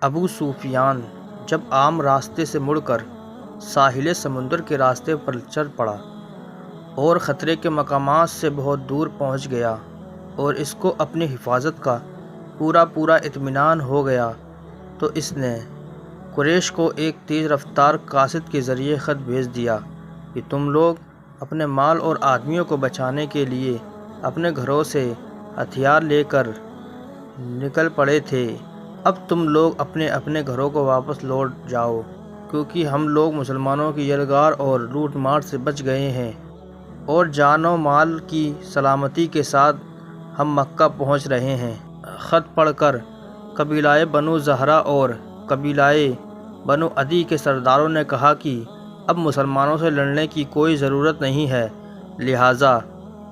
ابو سفیان جب عام راستے سے مڑ کر ساحل سمندر کے راستے پر چل پڑا اور خطرے کے مقامات سے بہت دور پہنچ گیا اور اس کو اپنی حفاظت کا پورا اطمینان ہو گیا، تو اس نے قریش کو ایک تیز رفتار قاصد کے ذریعے خط بھیج دیا کہ تم لوگ اپنے مال اور آدمیوں کو بچانے کے لیے اپنے گھروں سے ہتھیار لے کر نکل پڑے تھے، اب تم لوگ اپنے اپنے گھروں کو واپس لوٹ جاؤ، کیونکہ ہم لوگ مسلمانوں کی یلغار اور لوٹ مار سے بچ گئے ہیں اور جان و مال کی سلامتی کے ساتھ ہم مکہ پہنچ رہے ہیں۔ خط پڑھ کر قبیلہ بنو زہرہ اور قبیلہ بنو عدی کے سرداروں نے کہا کہ اب مسلمانوں سے لڑنے کی کوئی ضرورت نہیں ہے، لہٰذا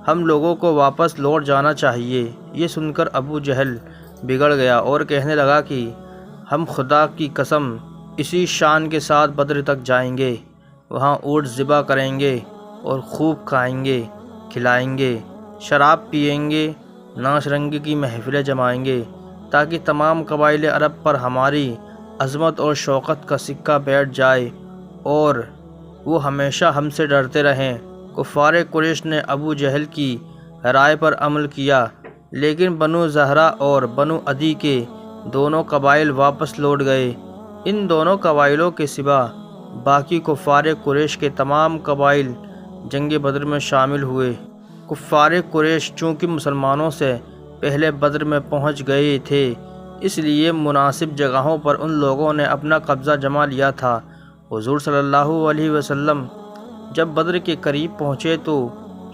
ہم لوگوں کو واپس لوٹ جانا چاہیے۔ یہ سن کر ابو جہل بگڑ گیا اور کہنے لگا کہ ہم خدا کی قسم اسی شان کے ساتھ بدر تک جائیں گے، وہاں اونٹ ذبح کریں گے اور خوب کھائیں گے، کھلائیں گے، شراب پیئیں گے، ناچ رنگ کی محفلیں جمائیں گے، تاکہ تمام قبائل عرب پر ہماری عظمت اور شوکت کا سکہ بیٹھ جائے اور وہ ہمیشہ ہم سے ڈرتے رہیں۔ کفار قریش نے ابو جہل کی رائے پر عمل کیا، لیکن بنو زہرہ اور بنو عدی کے دونوں قبائل واپس لوٹ گئے۔ ان دونوں قبائلوں کے سوا باقی کفار قریش کے تمام قبائل جنگ بدر میں شامل ہوئے۔ کفار قریش چونکہ مسلمانوں سے پہلے بدر میں پہنچ گئے تھے، اس لیے مناسب جگہوں پر ان لوگوں نے اپنا قبضہ جما لیا تھا۔ حضور صلی اللہ علیہ وسلم جب بدر کے قریب پہنچے تو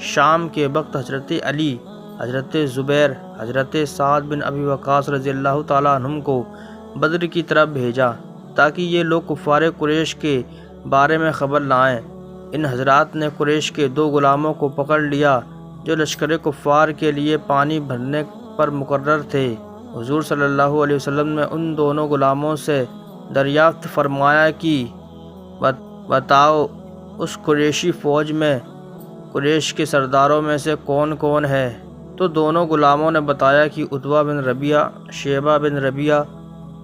شام کے وقت حضرت علی، حضرت زبیر، حضرت سعد بن ابی وقاص رضی اللہ تعالیٰ عنہم کو بدر کی طرف بھیجا تاکہ یہ لوگ کفار قریش کے بارے میں خبر لائیں۔ ان حضرات نے قریش کے 2 غلاموں کو پکڑ لیا جو لشکر کفار کے لیے پانی بھرنے پر مقرر تھے۔ حضور صلی اللہ علیہ وسلم نے ان دونوں غلاموں سے دریافت فرمایا کہ بتاؤ اس قریشی فوج میں قریش کے سرداروں میں سے کون کون ہے؟ تو دونوں غلاموں نے بتایا کہ عتبہ بن ربیعہ، شیبہ بن ربیعہ،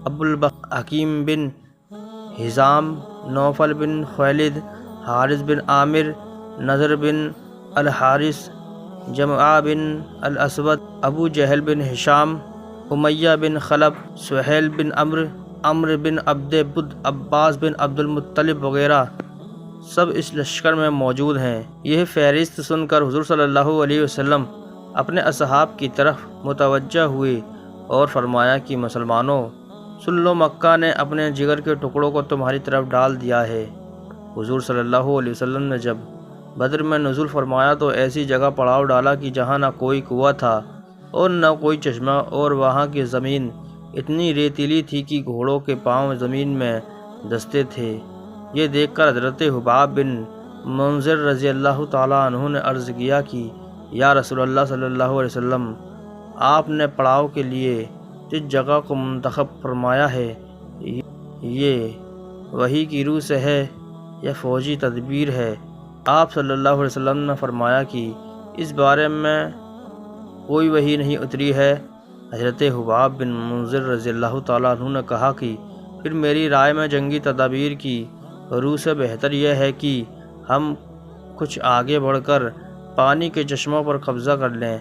ابو حکیم بن حزام، نوفل بن خویلد، حارث بن عامر، نضر بن الحارث، جمعہ بن الاسود، ابو جہل بن ہشام، امیہ بن خلف، سہیل بن عمرو بن عبد بد، عباس بن عبد المطلب وغیرہ سب اس لشکر میں موجود ہیں۔ یہ فہرست سن کر حضور صلی اللہ علیہ وسلم اپنے اصحاب کی طرف متوجہ ہوئے اور فرمایا کہ مسلمانوں، سن لو، مکہ نے اپنے جگر کے ٹکڑوں کو تمہاری طرف ڈال دیا ہے۔ حضور صلی اللہ علیہ وسلم نے جب بدر میں نزول فرمایا تو ایسی جگہ پڑاؤ ڈالا کہ جہاں نہ کوئی کنواں تھا اور نہ کوئی چشمہ، اور وہاں کی زمین اتنی ریتیلی تھی کہ گھوڑوں کے پاؤں زمین میں دھنستے تھے۔ یہ دیکھ کر حضرت حباب بن منذر رضی اللہ تعالیٰ عنہ نے عرض کیا کہ یا رسول اللہ صلی اللہ علیہ وسلم، آپ نے پڑاؤ کے لیے جس جگہ کو منتخب فرمایا ہے یہ وحی کی روح سے ہے یا فوجی تدبیر ہے؟ آپ صلی اللہ علیہ وسلم نے فرمایا کہ اس بارے میں کوئی وحی نہیں اتری ہے۔ حضرت حباب بن منذر رضی اللہ تعالیٰ عنہ نے کہا کہ پھر میری رائے میں جنگی تدابیر کی روح سے بہتر یہ ہے کہ ہم کچھ آگے بڑھ کر پانی کے چشموں پر قبضہ کر لیں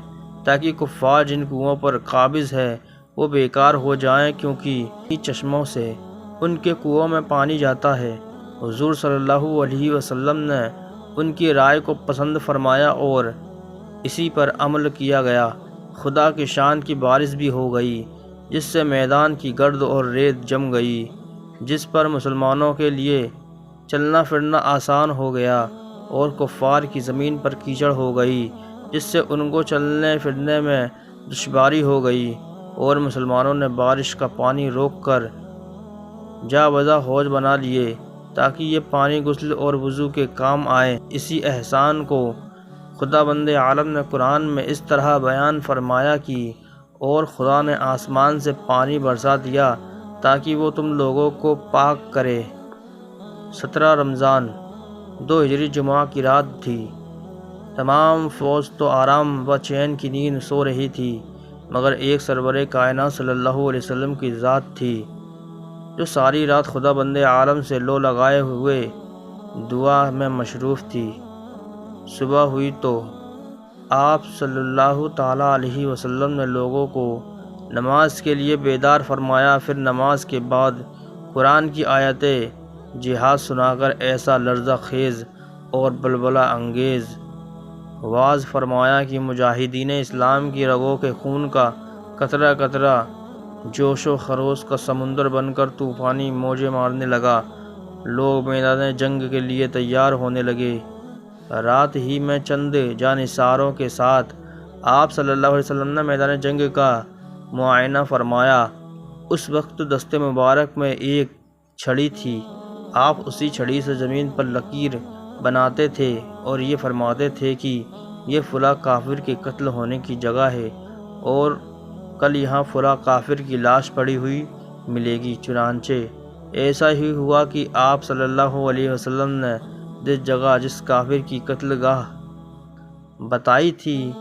تاکہ کفار جن کنوؤں پر قابض ہے وہ بیکار ہو جائیں، کیونکہ ان چشموں سے ان کے کنوؤں میں پانی جاتا ہے۔ حضور صلی اللہ علیہ وسلم نے ان کی رائے کو پسند فرمایا اور اسی پر عمل کیا گیا۔ خدا کی شان کی بارش بھی ہو گئی جس سے میدان کی گرد اور ریت جم گئی، جس پر مسلمانوں کے لیے چلنا پھرنا آسان ہو گیا، اور کفار کی زمین پر کیچڑ ہو گئی جس سے ان کو چلنے پھرنے میں دشواری ہو گئی، اور مسلمانوں نے بارش کا پانی روک کر جا بجا حوض بنا لیے تاکہ یہ پانی غسل اور وضو کے کام آئے۔ اسی احسان کو خدا بند عالم نے قرآن میں اس طرح بیان فرمایا کہ اور خدا نے آسمان سے پانی برسا دیا تاکہ وہ تم لوگوں کو پاک کرے۔ 17 رمضان 2 ہجری جمعہ کی رات تھی۔ تمام فوج تو آرام و چین کی نیند سو رہی تھی، مگر ایک سرور کائنات صلی اللہ علیہ وسلم کی ذات تھی جو ساری رات خدا بند عالم سے لو لگائے ہوئے دعا میں مصروف تھی۔ صبح ہوئی تو آپ صلی اللہ تعالیٰ علیہ وسلم نے لوگوں کو نماز کے لیے بیدار فرمایا۔ پھر نماز کے بعد قرآن کی آیت جہاد سنا کر ایسا لرزہ خیز اور بلبلہ انگیز واعظ فرمایا کہ مجاہدین اسلام کی رگوں کے خون کا قطرہ قطرہ جوش و خروش کا سمندر بن کر طوفانی موجیں مارنے لگا۔ لوگ میدان جنگ کے لیے تیار ہونے لگے۔ رات ہی میں چند جانثاروں کے ساتھ آپ صلی اللہ علیہ وسلم نے میدان جنگ کا معائنہ فرمایا۔ اس وقت دست مبارک میں ایک چھڑی تھی۔ آپ اسی چھڑی سے زمین پر لکیر بناتے تھے اور یہ فرماتے تھے کہ یہ فلاں کافر کے قتل ہونے کی جگہ ہے اور کل یہاں فلاں کافر کی لاش پڑی ہوئی ملے گی۔ چنانچہ ایسا ہی ہوا کہ آپ صلی اللہ علیہ وسلم نے جس جگہ جس کافر کی قتل گاہ بتائی تھی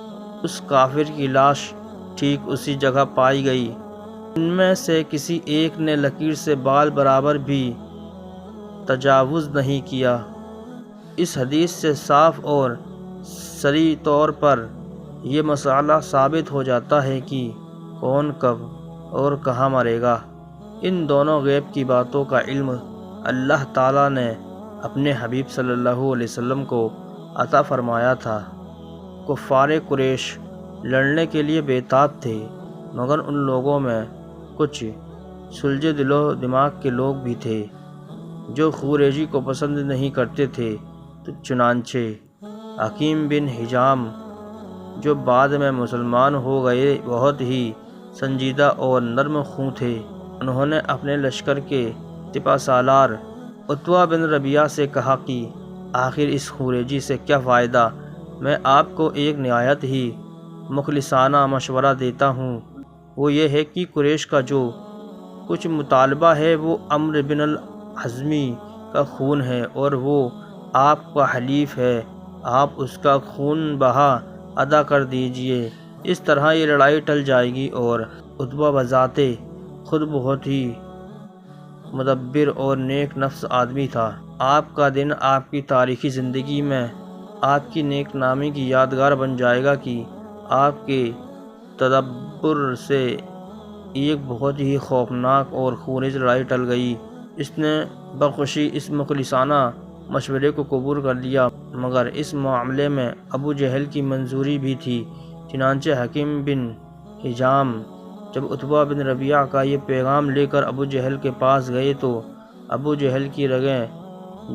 اس کافر کی لاش ٹھیک اسی جگہ پائی گئی۔ ان میں سے کسی ایک نے لکیر سے بال برابر بھی تجاوز نہیں کیا۔ اس حدیث سے صاف اور صریح طور پر یہ مسئلہ ثابت ہو جاتا ہے کہ کون کب اور کہاں مرے گا۔ ان دونوں غیب کی باتوں کا علم اللہ تعالیٰ نے اپنے حبیب صلی اللہ علیہ وسلم کو عطا فرمایا تھا۔ کفار قریش لڑنے کے لیے بےتاب تھے، مگر ان لوگوں میں کچھ سلجھے دل و دماغ کے لوگ بھی تھے جو خوریزی کو پسند نہیں کرتے تھے۔ تو چنانچہ حکیم بن حجام جو بعد میں مسلمان ہو گئے بہت ہی سنجیدہ اور نرم خوں تھے۔ انہوں نے اپنے لشکر کے سپہ سالار عتبہ بن ربیعہ سے کہا کہ آخر اس خوریزی سے کیا فائدہ؟ میں آپ کو ایک نہایت ہی مخلصانہ مشورہ دیتا ہوں، وہ یہ ہے کہ قریش کا جو کچھ مطالبہ ہے وہ عمرو بن الحزمی کا خون ہے اور وہ آپ کا حلیف ہے، آپ اس کا خون بہا ادا کر دیجئے۔ اس طرح یہ لڑائی ٹل جائے گی۔ اور عتبہ بذات خود بہت ہی مدبر اور نیک نفس آدمی تھا۔ آپ کا دن آپ کی تاریخی زندگی میں آپ کی نیک نامی کی یادگار بن جائے گا کہ آپ کے تدبر سے ایک بہت ہی خوفناک اور خونریز لڑائی ٹل گئی۔ اس نے بخوشی اس مخلصانہ مشورے کو قبول کر لیا، مگر اس معاملے میں ابو جہل کی منظوری بھی تھی۔ چنانچہ حکیم بن حجام جب عتبہ بن ربیعہ کا یہ پیغام لے کر ابو جہل کے پاس گئے تو ابو جہل کی رگیں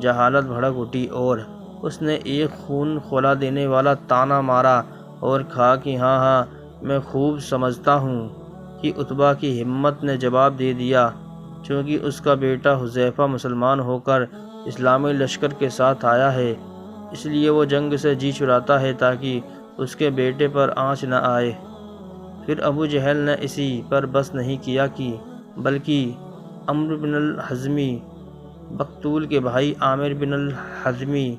جہالت بھڑک اٹھی اور اس نے ایک خون کھولا دینے والا طعنہ مارا اور کہا کہ ہاں میں خوب سمجھتا ہوں کہ عتبہ کی ہمت نے جواب دے دیا، چونکہ اس کا بیٹا حذیفہ مسلمان ہو کر اسلامی لشکر کے ساتھ آیا ہے، اس لیے وہ جنگ سے جی چراتا ہے تاکہ اس کے بیٹے پر آنچ نہ آئے۔ پھر ابو جہل نے اسی پر بس نہیں کیا کہ بلکہ عمرو بن الحزمی بختول کے بھائی عامر بن الحزمی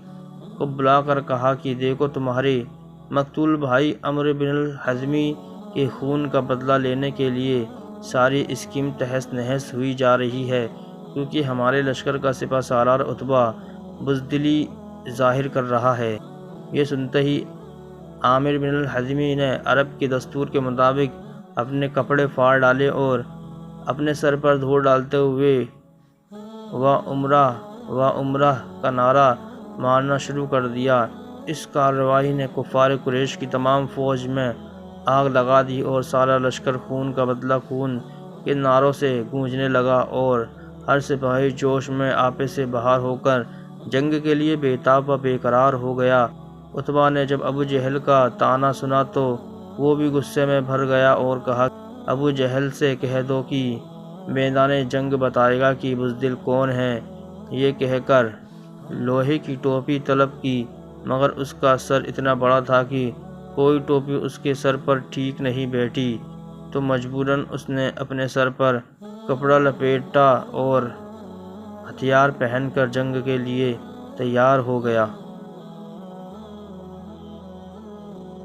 کو بلا کر کہا کہ دیکھو تمہارے مقتول بھائی عمرو بن الحزمی کے خون کا بدلہ لینے کے لیے ساری اسکیم تہس نہس ہوئی جا رہی ہے، کیونکہ ہمارے لشکر کا سپہ سالار عتبہ بزدلی ظاہر کر رہا ہے۔ یہ سنتے ہی عامر بن الحزمی نے عرب کے دستور کے مطابق اپنے کپڑے پھاڑ ڈالے اور اپنے سر پر دھول ڈالتے ہوئے و عمرہ کا نعرہ مارنا شروع کر دیا۔ اس کارروائی نے کفار قریش کی تمام فوج میں آگ لگا دی اور سارا لشکر خون کا بدلہ خون کے نعروں سے گونجنے لگا اور ہر سپاہی جوش میں آپے سے باہر ہو کر جنگ کے لیے بےتاب و بے قرار ہو گیا۔ عتبہ نے جب ابو جہل کا طعنہ سنا تو وہ بھی غصے میں بھر گیا اور کہا ابو جہل سے کہہ دو کہ میدان جنگ بتائے گا کہ بزدل کون ہے۔ یہ کہہ کر لوہے کی ٹوپی طلب کی، مگر اس کا سر اتنا بڑا تھا کہ کوئی ٹوپی اس کے سر پر ٹھیک نہیں بیٹھی، تو مجبوراً اس نے اپنے سر پر کپڑا لپیٹا اور ہتھیار پہن کر جنگ کے لیے تیار ہو گیا۔